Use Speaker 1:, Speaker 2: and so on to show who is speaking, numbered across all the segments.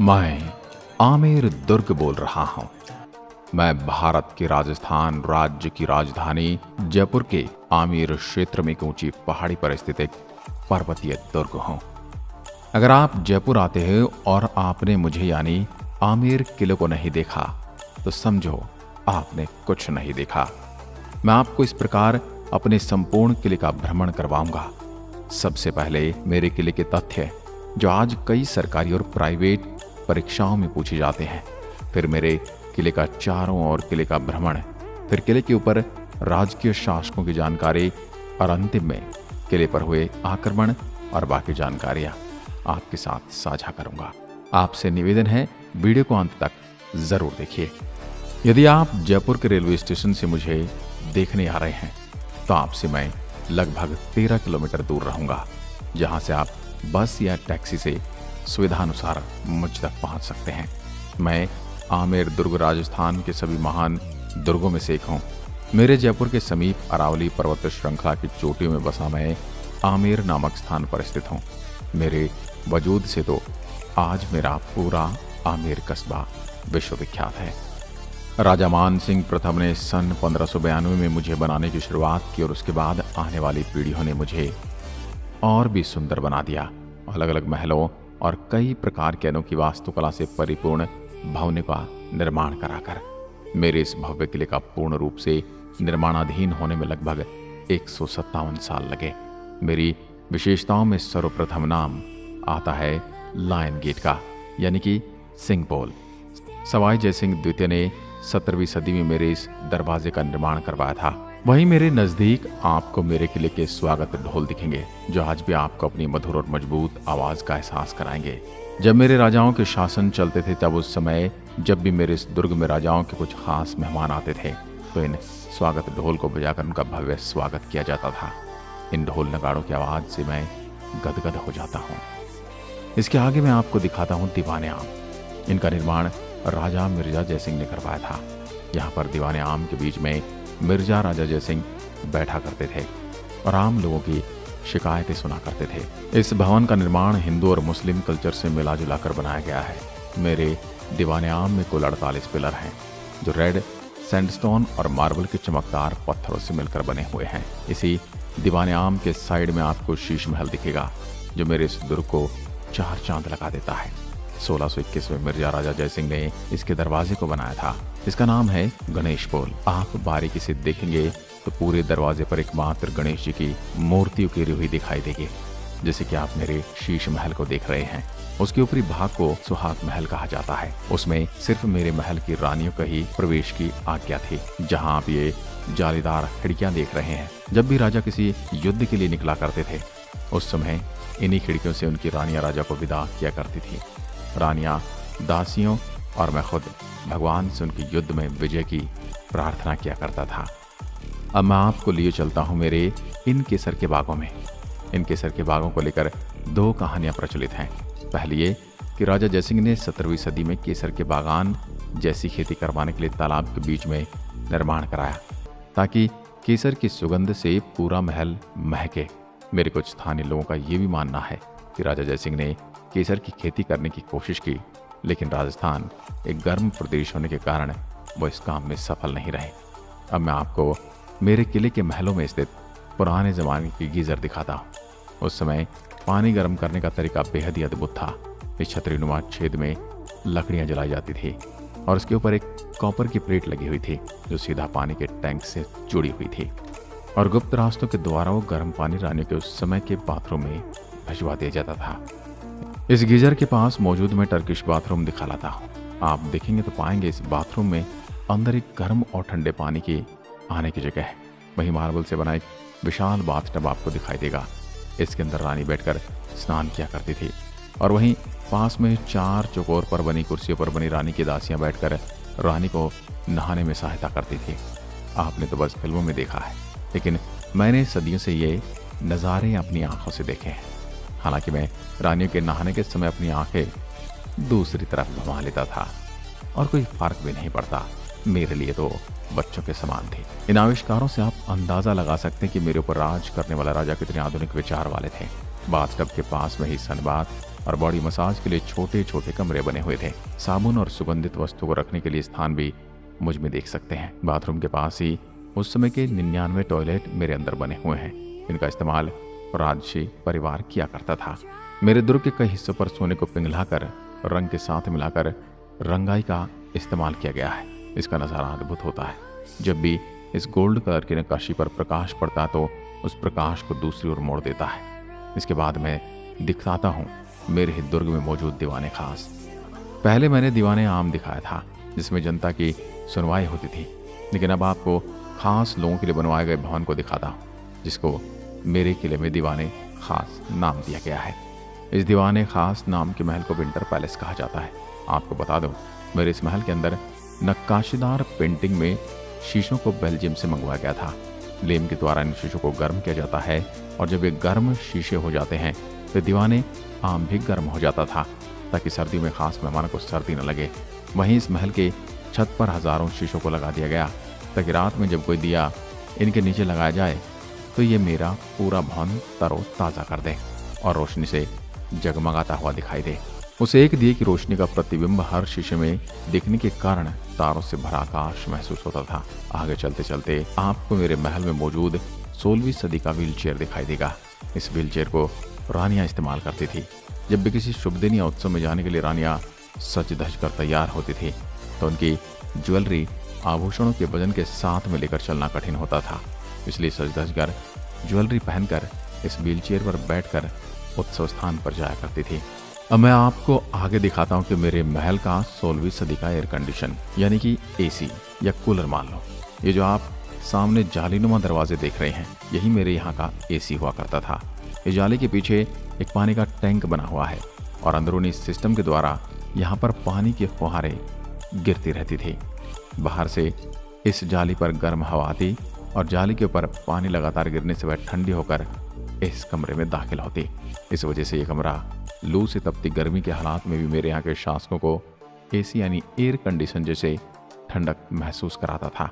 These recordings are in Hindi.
Speaker 1: मैं आमेर दुर्ग बोल रहा हूँ। मैं भारत के राजस्थान राज्य की राजधानी जयपुर के आमेर क्षेत्र में एक ऊंची पहाड़ी पर स्थित एक पर्वतीय दुर्ग हूँ। अगर आप जयपुर आते हैं और आपने मुझे यानी आमेर किले को नहीं देखा तो समझो आपने कुछ नहीं देखा। मैं आपको इस प्रकार अपने संपूर्ण किले का भ्रमण करवाऊंगा। सबसे पहले मेरे किले के तथ्य जो आज कई सरकारी और प्राइवेट परीक्षाओं में पूछे जाते हैं, फिर मेरे किले का चारों ओर किले का भ्रमण, फिर किले के ऊपर राजकीय शासकों की जानकारी और अंतिम में किले पर हुए आक्रमण और बाकी जानकारियां आपके साथ साझा करूंगा। आपसे निवेदन है वीडियो को अंत तक जरूर देखिए। यदि आप जयपुर के रेलवे स्टेशन से मुझे देखने आ रहे हैं तो आपसे मैं लगभग 13 किलोमीटर दूर रहूंगा, जहां से आप बस या टैक्सी से सुविधानुसार मुझ तक पहुंच सकते हैं। मैं आमेर दुर्ग राजस्थान के सभी महान दुर्गों में से एक हूँ। मेरे जयपुर के समीप अरावली पर्वत श्रृंखला की चोटियों में बसा मैं आमेर नामक स्थान पर स्थित हूँ। मेरे वजूद से तो आज मेरा पूरा आमेर कस्बा विश्वविख्यात है। राजा मान सिंह प्रथम ने सन 1592 में मुझे बनाने की शुरुआत की और उसके बाद आने वाली पीढ़ियों ने मुझे और भी सुंदर बना दिया। अलग अलग महलों और कई प्रकार के अनोखी वास्तुकला से परिपूर्ण भवनों का निर्माण कराकर मेरे इस भव्य किले का पूर्ण रूप से निर्माणाधीन होने में लगभग 157 साल लगे। मेरी विशेषताओं में सर्वप्रथम नाम आता है लायन गेट का, यानी कि सिंह पोल। सवाई जयसिंह द्वितीय ने 17वीं सदी में मेरे इस दरवाजे का निर्माण करवाया था। वहीं मेरे नजदीक आपको मेरे किले के स्वागत ढोल दिखेंगे, जो आज भी आपको अपनी मधुर और मजबूत आवाज का एहसास कराएंगे। जब मेरे राजाओं के शासन चलते थे तब उस समय जब भी मेरे इस दुर्ग में राजाओं के कुछ खास मेहमान आते थे तो इन स्वागत ढोल को बजाकर उनका भव्य स्वागत किया जाता था। इन ढोल नगाड़ों की आवाज से मैं गदगद हो जाता हूँ। इसके आगे मैं आपको दिखाता हूँ दीवाने आम। इनका निर्माण राजा मिर्जा जयसिंह ने करवाया था। यहाँ पर दीवाने आम के बीच में मिर्जा राजा जयसिंह बैठा करते थे और आम लोगों की शिकायतें सुना करते थे। इस भवन का निर्माण हिंदू और मुस्लिम कल्चर से मिला जुला कर बनाया गया है। मेरे दीवाने आम में कुल 48 पिलर हैं, जो रेड सैंडस्टोन और मार्बल के चमकदार पत्थरों से मिलकर बने हुए हैं। इसी दीवाने आम के साइड में आपको शीश महल दिखेगा, जो मेरे इस दुर्ग को 4 चांद लगा देता है। 1621 में मिर्जा राजा जयसिंह ने इसके दरवाजे को बनाया था। इसका नाम है गणेश पोल। आप बारीकी से देखेंगे तो पूरे दरवाजे पर एकमात्र गणेश जी की मूर्ति उकेरी हुई दिखाई देगी, जैसे कि आप मेरे शीश महल को देख रहे हैं। उसके ऊपरी भाग को सुहाग महल कहा जाता है। उसमें सिर्फ मेरे महल की रानियों का ही प्रवेश की आज्ञा थी। जहां आप ये जालीदार खिड़कियां देख रहे हैं, जब भी राजा किसी युद्ध के लिए निकला करते थे उस समय इन्हीं खिड़कियों से उनकी रानियां राजा को विदा किया करती थी। रानियां, दासियों और मैं खुद भगवान से उनके युद्ध में विजय की प्रार्थना किया करता था। अब मैं आपको लिए चलता हूँ मेरे इन केसर के बागों में। इन केसर के बागों को लेकर 2 कहानियां प्रचलित हैं। पहली ये कि राजा जयसिंह ने 17वीं सदी में केसर के बागान जैसी खेती करवाने के लिए तालाब के बीच में निर्माण कराया, ताकि केसर की सुगंध से पूरा महल महके। मेरे कुछ स्थानीय लोगों का ये भी मानना है कि राजा जयसिंह ने केसर की खेती करने की कोशिश की, लेकिन राजस्थान एक गर्म प्रदेश होने के कारण वो इस काम में सफल नहीं रहे। अब मैं आपको मेरे किले के महलों में स्थित पुराने जमाने की गीजर दिखाता हूँ। उस समय पानी गर्म करने का तरीका बेहद ही अद्भुत था। इस छतरीनुमा छेद में लकड़ियाँ जलाई जाती थी और उसके ऊपर एक कॉपर की प्लेट लगी हुई थी, जो सीधा पानी के टैंक से जुड़ी हुई थी और गुप्त रास्तों के द्वारा वो गर्म पानी रानियों के उस समय के बाथरूम में भिजवा दिया जाता था। इस गीजर के पास मौजूद मैं टर्किश बाथरूम दिखा लाता हूँ। आप देखेंगे तो पाएंगे इस बाथरूम में अंदर एक गर्म और ठंडे पानी की आने की जगह है। वहीं मार्बल से बना एक विशाल बाथटब आपको दिखाई देगा। इसके अंदर रानी बैठकर स्नान किया करती थी और वहीं पास में 4 चौकोर पर बनी कुर्सियों पर बनी रानी की दासियां बैठकर रानी को नहाने में सहायता करती थी। आपने तो बस फिल्मों में देखा है, लेकिन मैंने सदियों से ये नज़ारे अपनी आंखों से देखे हैं। हालांकि मैं रानियों के नहाने के समय अपनी आंखें दूसरी तरफ घुमा लेता था और कोई फर्क भी नहीं पड़ता। मेरे लिए तो बच्चों के समान थे। इन आविष्कारों से आप अंदाजा लगा सकते हैं कि मेरे ऊपर राज करने वाला राजा कितने आधुनिक विचार वाले थे। बाथटब के पास में ही सनबाथ और बॉडी मसाज के लिए छोटे छोटे कमरे बने हुए थे। साबुन और सुगंधित वस्तु को रखने के लिए स्थान भी मुझ में देख सकते हैं। बाथरूम के पास ही उस समय के 99 टॉयलेट मेरे अंदर बने हुए हैं। इनका इस्तेमाल राजसी परिवार किया करता था। मेरे दुर्ग के कई हिस्सों पर सोने को पिघलाकर रंग के साथ मिलाकर रंगाई का इस्तेमाल किया गया है। इसका नज़ारा अद्भुत होता है। जब भी इस गोल्ड कलर की नक्काशी पर प्रकाश पड़ता तो उस प्रकाश को दूसरी ओर मोड़ देता है। इसके बाद मैं दिखाता हूँ मेरे ही दुर्ग में मौजूद दीवाने खास। पहले मैंने दीवाने आम दिखाया था जिसमें जनता की सुनवाई होती थी, लेकिन अब आपको खास लोगों के लिए बनवाए गए भवन को दिखाता हूँ जिसको मेरे किले में दीवाने खास नाम दिया गया है। इस दीवाने खास नाम के महल को विंटर पैलेस कहा जाता है। आपको बता दूं, मेरे इस महल के अंदर नक्काशीदार पेंटिंग में शीशों को बेल्जियम से मंगवाया गया था। लेम के द्वारा इन शीशों को गर्म किया जाता है और जब ये गर्म शीशे हो जाते हैं तो दीवाने आम भी गर्म हो जाता था ताकि सर्दी में खास मेहमानों को सर्दी न लगे। वहीं इस महल के छत पर हजारों शीशों को लगा दिया गया ताकि रात में जब कोई दिया इनके नीचे लगाया जाए तो ये मेरा पूरा भवन तरो ताज़ा कर दे और रोशनी से जगमगाता हुआ दिखाई दे। उस एक दिए की रोशनी का प्रतिबिंब हर शीशे में दिखने के कारण तारों से भरा आकाश महसूस होता था। आगे चलते चलते आपको मेरे महल में मौजूद 16वीं सदी का व्हील चेयर दिखाई देगा। इस व्हील चेयर को रानियां इस्तेमाल करती थी। जब भी किसी शुभ दिन या उत्सव में जाने के लिए रानियां सज धज कर तैयार होती थी तो उनकी ज्वेलरी आभूषणों के वजन के साथ में लेकर चलना कठिन होता था, इसलिए सज धज कर ज्वेलरी पहनकर इस व्हील चेयर पर बैठकर उत्सव स्थान पर जाया करती थी। अब मैं आपको आगे दिखाता हूँ कि मेरे महल का 16वीं सदी का एयर कंडीशन यानी कि एसी या कूलर मान लो। ये जो आप सामने जालीनुमा दरवाजे देख रहे हैं यही मेरे यहाँ का एसी हुआ करता था। इस जाली के पीछे एक पानी का टैंक बना हुआ है और अंदरूनी सिस्टम के द्वारा यहाँ पर पानी की फुहारें गिरती रहती थी। बाहर से इस जाली पर गर्म हवा आती और जाली के ऊपर पानी लगातार गिरने से वह ठंडी होकर इस कमरे में दाखिल होती। इस वजह से ये कमरा लू से तपती गर्मी के हालात में भी मेरे यहाँ के शासकों को एसी यानी एयर कंडीशन जैसे ठंडक महसूस कराता था।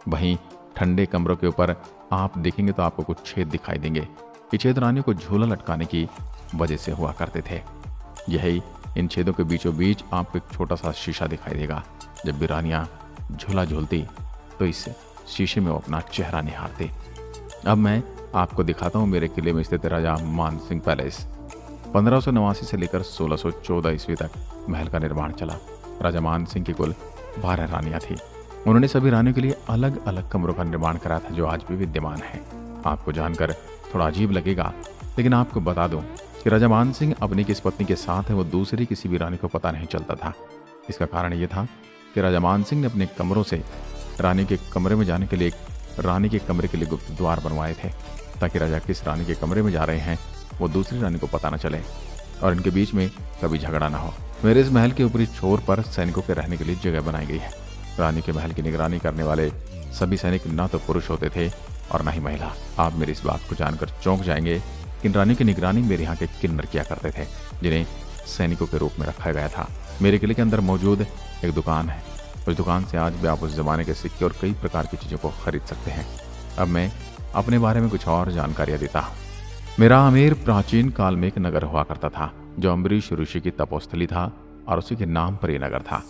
Speaker 1: वहीं ठंडे कमरों के ऊपर आप देखेंगे तो आपको कुछ छेद दिखाई देंगे। ये छेद रानियों को झूला लटकाने की वजह से हुआ करते थे। यही इन छेदों के बीचों बीच आपको एक छोटा सा शीशा दिखाई देगा। जब भी रानियां झूला झूलती तो इस शीशे में वो अपना चेहरा निहारती। अब मैं आपको दिखाता हूँ मेरे किले में स्थित राजा मानसिंह पैलेस। 1589 से लेकर 1614 ईस्वी तक महल का निर्माण चला। राजा मानसिंह की कुल 12 रानियां थी। उन्होंने सभी रानियों के लिए अलग अलग कमरों का निर्माण कराया था जो आज भी विद्यमान है। आपको जानकर थोड़ा अजीब लगेगा, लेकिन आपको बता दूं कि राजा मानसिंह अपनी किस पत्नी के साथ है वो दूसरी किसी भी रानी को पता नहीं चलता था। इसका कारण ये था कि राजा मानसिंह ने अपने कमरों से रानी के कमरे में जाने के लिए एक रानी के कमरे के लिए गुप्त द्वार बनवाए थे ताकि राजा किस रानी के कमरे में जा रहे हैं वो दूसरी रानी को पता न चले और इनके बीच में कभी झगड़ा ना हो। मेरे इस महल के ऊपरी छोर पर सैनिकों के रहने के लिए जगह बनाई गई है। रानी के महल की निगरानी करने वाले सभी सैनिक न तो पुरुष होते थे और न ही महिला। आप मेरी इस बात को जानकर चौंक जाएंगे कि इन रानी की निगरानी मेरे यहाँ के किन्नर किया करते थे जिन्हें सैनिकों के रूप में रखा गया था। मेरे किले के अंदर मौजूद एक दुकान है। उस दुकान से आज भी आप उस जमाने के सिक्के और कई प्रकार की चीज़ों को खरीद सकते हैं। अब मैं अपने बारे में कुछ और जानकारियाँ देता हूँ। मेरा आमेर प्राचीन काल में एक नगर हुआ करता था जो अम्बरीश ऋषि की तपोस्थली था और उसी के नाम पर यह नगर था।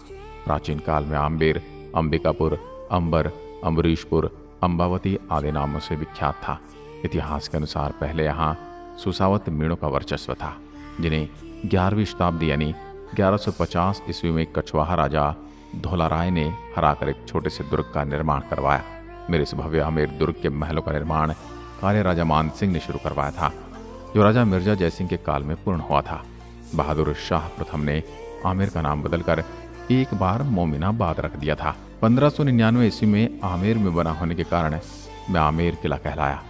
Speaker 1: प्राचीन काल में आम्बेर, अंबिकापुर, अंबर, अम्बरीशपुर, अम्बावती आदि नामों से विख्यात था। इतिहास के अनुसार पहले यहाँ सुसावत मीणों का वर्चस्व था जिन्हें 11वीं शताब्दी यानी 1150 ईस्वी में कछवाहा राजा धोलाराय ने हराकर एक छोटे से दुर्ग का निर्माण करवाया। मेरे इस भव्य आमेर दुर्ग के महलों का निर्माण काले राजा मानसिंह ने शुरू करवाया था जो राजा मिर्जा जयसिंह के काल में पूर्ण हुआ था। बहादुर शाह प्रथम ने आमेर का नाम बदलकर एक बार मोमिनाबाद रख दिया था। 1599 ईस्वी में आमेर में बना होने के कारण मैं आमेर किला कहलाया।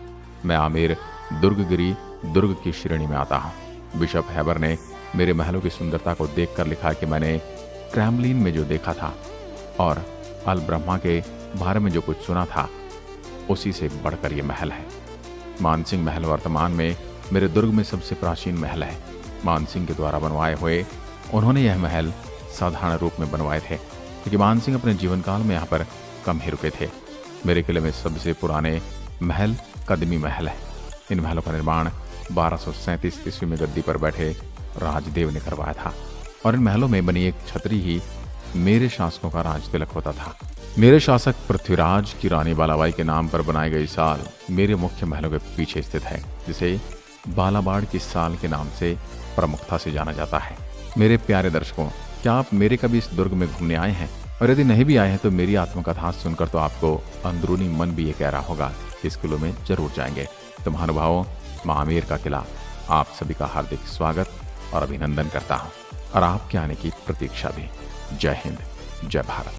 Speaker 1: मैं आमेर दुर्गगिरी दुर्ग की श्रेणी में आता हूँ। बिशप हैबर ने मेरे महलों की सुंदरता को देखकर लिखा कि मैंने क्रेमलिन में जो देखा था और अल ब्रह्मा के बारे में जो कुछ सुना था उसी से बढ़कर ये महल है। मानसिंह महल वर्तमान में मेरे दुर्ग में सबसे प्राचीन महल है। मानसिंह के द्वारा बनवाए हुए उन्होंने यह महल साधारण रूप में बनवाए थे क्योंकि मानसिंह अपने जीवन काल में यहाँ पर कम ही रुके थे। मेरे किले में सबसे पुराने महल कदमी महल है। इन महलों का निर्माण 1237 ईस्वी में गद्दी पर बैठे राजदेव ने करवाया था और इन महलों में बनी एक छतरी ही मेरे शासकों का राज तिलक होता था। मेरे शासक पृथ्वीराज की रानी बालाबाई के नाम पर बनाई गई साल मेरे मुख्य महलों के पीछे स्थित है, जिसे बालाबाड़ की साल के नाम से प्रमुखता से जाना जाता है। मेरे प्यारे दर्शकों, क्या आप मेरे कभी इस दुर्ग में घूमने आए हैं? और यदि नहीं भी आए हैं तो मेरी आत्मकथा सुनकर तो आपको अंदरूनी मन भी ये कह रहा होगा कि इस किले में जरूर जाएंगे। तो महानुभावों, महामेर का किला आप सभी का हार्दिक स्वागत और अभिनंदन करता हूँ और आपके आने की प्रतीक्षा भी। जय हिंद, जय भारत।